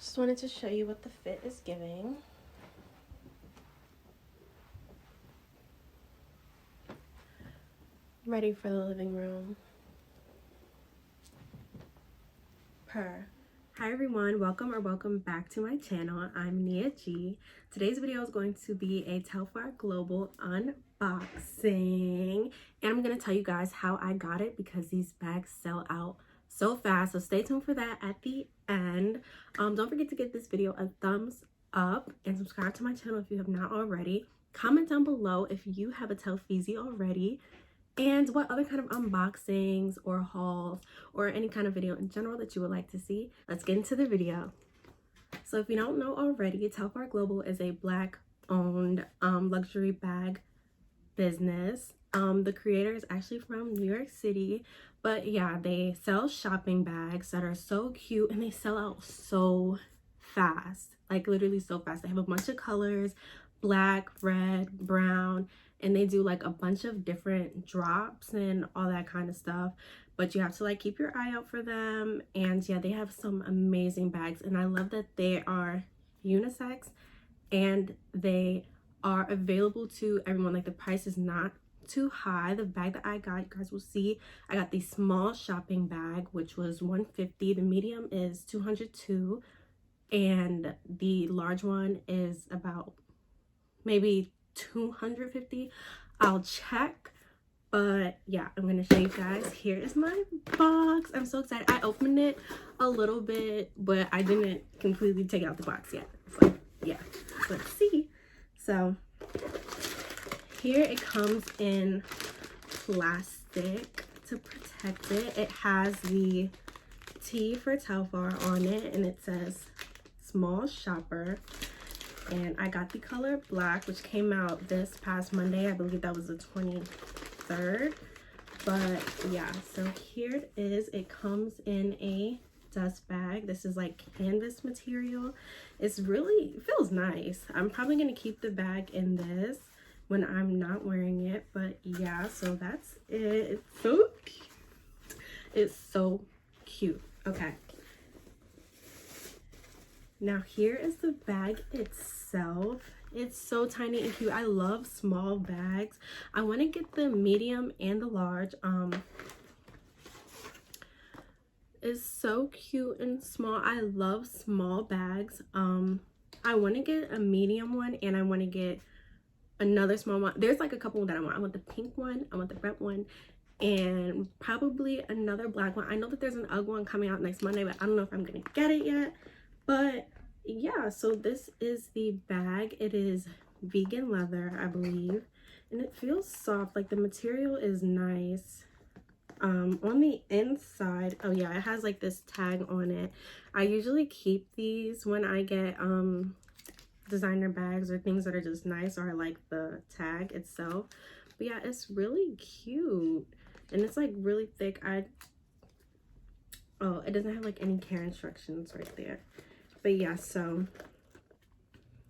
Just wanted to show you what the fit is giving. Ready for the living room. Hi everyone, welcome back to my channel. I'm Nia G. Today's video is going to be a Telfar Global unboxing, and I'm going to tell you guys how I got it because these bags sell out so fast, so stay tuned for that at the end. Don't forget to give this video a thumbs up and subscribe to my channel if you have not already. Comment down below if you have a Telfeezy already, and what other kind of unboxings or hauls or any kind of video in general that you would like to see. Let's get into the video. So if you don't know already, Telfar Global is a Black owned luxury bag business. The creator is actually from New York City, but yeah, they sell shopping bags that are so cute and they sell out so fast, like literally so fast. They have a bunch of colors: black, red, brown, and they do like a bunch of different drops and all that kind of stuff, but you have to like keep your eye out for them. And yeah, they have some amazing bags, and I love that they are unisex and they are available to everyone. Like the price is not too high. The bag that I got, you guys will see, I got the small shopping bag, which was $150. The medium is $202, and the large one is about maybe $250. I'll check, but yeah, I'm gonna show you guys. Here is my box. I'm so excited. I opened it a little bit, but I didn't completely take out the box yet. So yeah, let's see. So here it comes in plastic to protect it. It has the T for Telfar on it, and it says small shopper. And I got the color black, which came out this past Monday. I believe that was the 23rd. But yeah, so here it is. It comes in a dust bag. This is like canvas material. It feels nice. I'm probably going to keep the bag in this when I'm not wearing it. But yeah, so that's it. It's so cute. It's so cute. Okay. Now here is the bag itself. It's so tiny and cute. I love small bags. I want to get the medium and the large. It's so cute and small. I love small bags. I want to get a medium one, and I want to get another small one. There's like a couple that I want. I want the pink one, I want the red one, and probably another black one. I know that there's an UGG one coming out next Monday, but I don't know if I'm gonna get it yet. But yeah, so this is the bag. It is vegan leather, I believe, and it feels soft. Like the material is nice. On the inside, oh yeah, it has like this tag on it. I usually keep these when I get designer bags or things that are just nice, or I like the tag itself. But yeah, it's really cute, and it's like really thick. Oh, it doesn't have like any care instructions right there. But yeah, so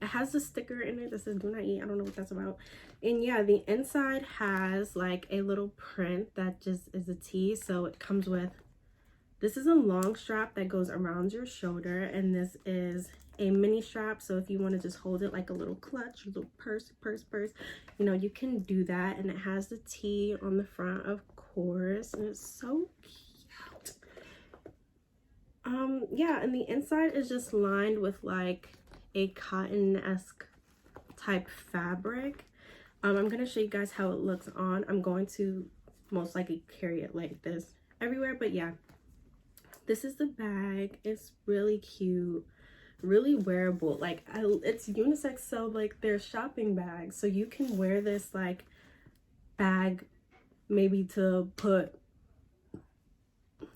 it has a sticker in it that says do not eat. I don't know what that's about. And yeah, the inside has like a little print that just is a T. So it comes with, this is a long strap that goes around your shoulder, and this is a mini strap. So if you want to just hold it like a little clutch, a little purse, you know, you can do that. And it has the T on the front, of course, and it's so cute. Yeah, and the inside is just lined with like a cotton-esque type fabric. I'm gonna show you guys how it looks on. I'm going to most likely carry it like this everywhere, but yeah, this is the bag. It's really cute, really wearable. Like it's unisex, so like they're shopping bags, so you can wear this like bag maybe to put,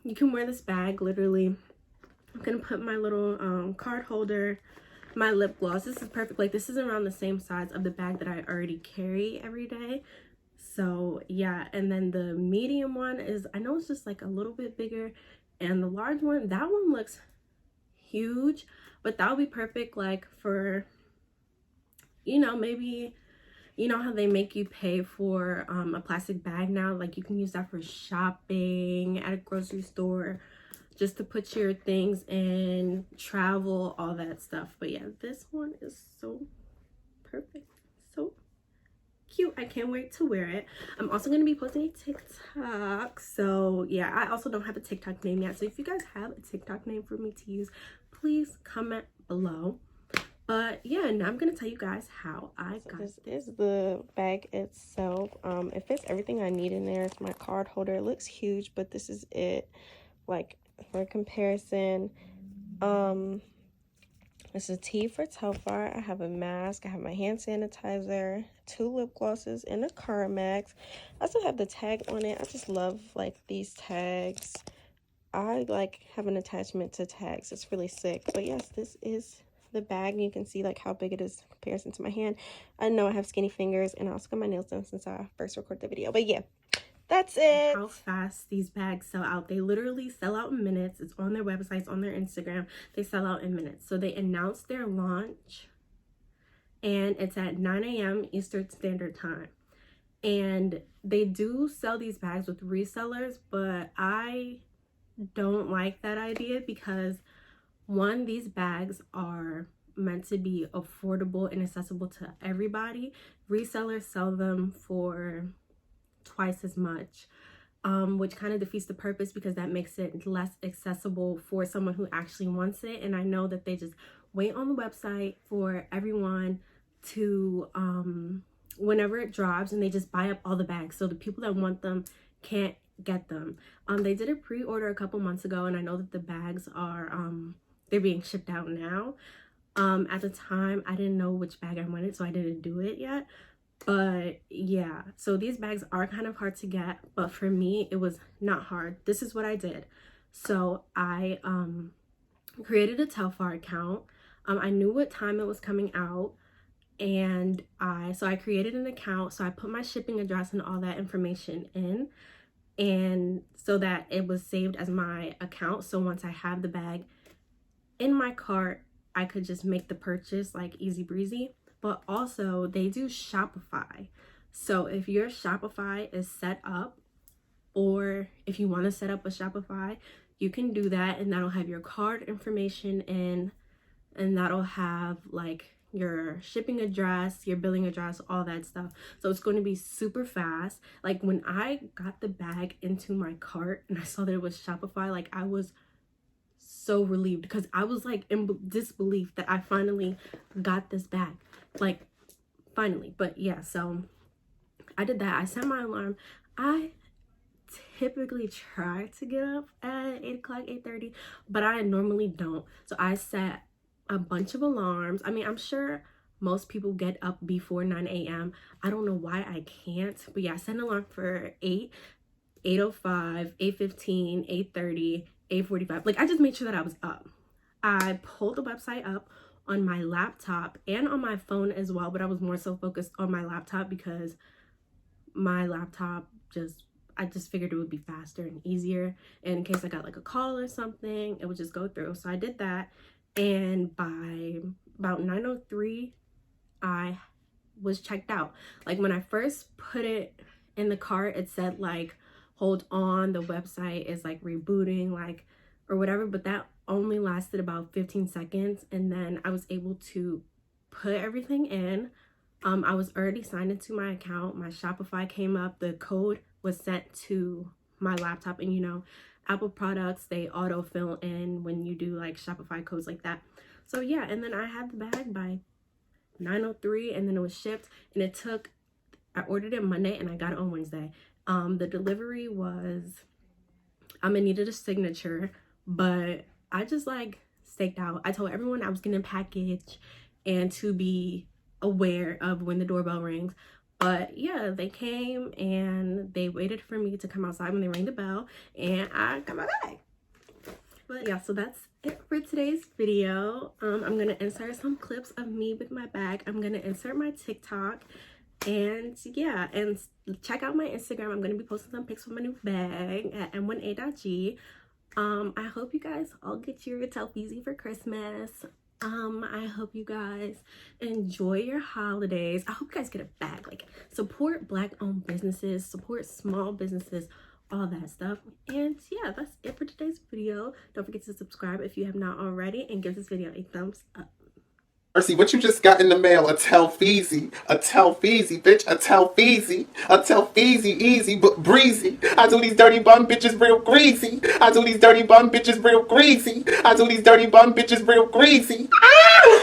you can wear this bag literally. I'm gonna put my little card holder, my lip gloss. This is perfect. Like this is around the same size of the bag that I already carry every day. So yeah, and then the medium one is, I know it's just like a little bit bigger, and the large one, that one looks huge, but that would be perfect like for, you know, maybe, you know how they make you pay for a plastic bag now, like you can use that for shopping at a grocery store, just to put your things in, travel, all that stuff. But yeah, this one is so perfect, so cute. I can't wait to wear it. I'm also going to be posting a TikTok. So yeah, I also don't have a TikTok name yet. So if you guys have a TikTok name for me to use, please comment below. But yeah, now I'm going to tell you guys how I got this. Is the bag itself. It fits everything I need in there. It's my card holder. It looks huge, but this is it. Like, for comparison, this is a tea for Telfar. I have a mask. I have my hand sanitizer, 2 lip glosses, and a Carmex. I also have the tag on it. I just love, like, these tags. I, like, have an attachment to tags. It's really sick. But, yes, this is the bag. You can see, like, how big it is in comparison to my hand. I know I have skinny fingers, and I also got my nails done since I first recorded the video. But, yeah. That's it. How fast these bags sell out. They literally sell out in minutes. It's on their websites, on their Instagram. They sell out in minutes. So they announced their launch, and it's at 9 a.m. Eastern Standard Time. And they do sell these bags with resellers, but I don't like that idea because, one, these bags are meant to be affordable and accessible to everybody. Resellers sell them for twice as much, which kind of defeats the purpose because that makes it less accessible for someone who actually wants it. And I know that they just wait on the website for everyone to whenever it drops, and they just buy up all the bags, so the people that want them can't get them. They did a pre-order a couple months ago, and I know that the bags are they're being shipped out now. At the time I didn't know which bag I wanted, so I didn't do it yet. But yeah, so these bags are kind of hard to get, but for me it was not hard. This is what I did. So I created a Telfar account. I knew what time it was coming out, and I created an account. So I put my shipping address and all that information in, and so that it was saved as my account. So once I have the bag in my cart, I could just make the purchase like easy breezy. But also they do Shopify. So if your Shopify is set up, or if you want to set up a Shopify, you can do that, and that'll have your card information in, and that'll have like your shipping address, your billing address, all that stuff. So it's going to be super fast. Like when I got the bag into my cart and I saw that it was Shopify, like I was so relieved because I was like in disbelief that I finally got this bag, like finally. But yeah, so I did that. I set my alarm. I typically try to get up at 8 o'clock, 8:30, but I normally don't. So I set a bunch of alarms. I mean, I'm sure most people get up before 9 a.m. I don't know why I can't, but yeah, I set an alarm for 8, 8:05, 8:15, 8:30, 8:45. Like I just made sure that I was up. I pulled the website up on my laptop and on my phone as well, but I was more so focused on my laptop because my laptop I just figured it would be faster and easier, and in case I got like a call or something, it would just go through. So I did that, and by about 9:03 I was checked out. Like when I first put it in the cart, it said like hold on, the website is like rebooting, like or whatever, but that only lasted about 15 seconds, and then I was able to put everything in. I was already signed into my account. My Shopify came up. The code was sent to my laptop, and you know, Apple products, they auto fill in when you do like Shopify codes like that. So yeah, and then I had the bag by 9:03, and then it was shipped, and I ordered it Monday and I got it on Wednesday. The delivery was, it needed a signature, but I just like staked out. I told everyone I was getting a package and to be aware of when the doorbell rings. But yeah, they came and they waited for me to come outside when they rang the bell, and I got my bag. But yeah, so that's it for today's video. I'm gonna insert some clips of me with my bag. I'm gonna insert my TikTok, and yeah, and check out my Instagram. I'm gonna be posting some pics with my new bag at m1a.g. I hope you guys all get your Telfar for Christmas. I hope you guys enjoy your holidays. I hope you guys get a bag. Like, support Black-owned businesses, support small businesses all that stuff. And yeah, that's it for today's video. Don't forget to subscribe if you have not already, and give this video a thumbs up. Mercy, what you just got in the mail? A Telfeezy, bitch, a Telfeezy, easy but breezy. I do these dirty bum bitches real greasy. I do these dirty bum bitches real greasy. I do these dirty bum bitches real greasy. Ah!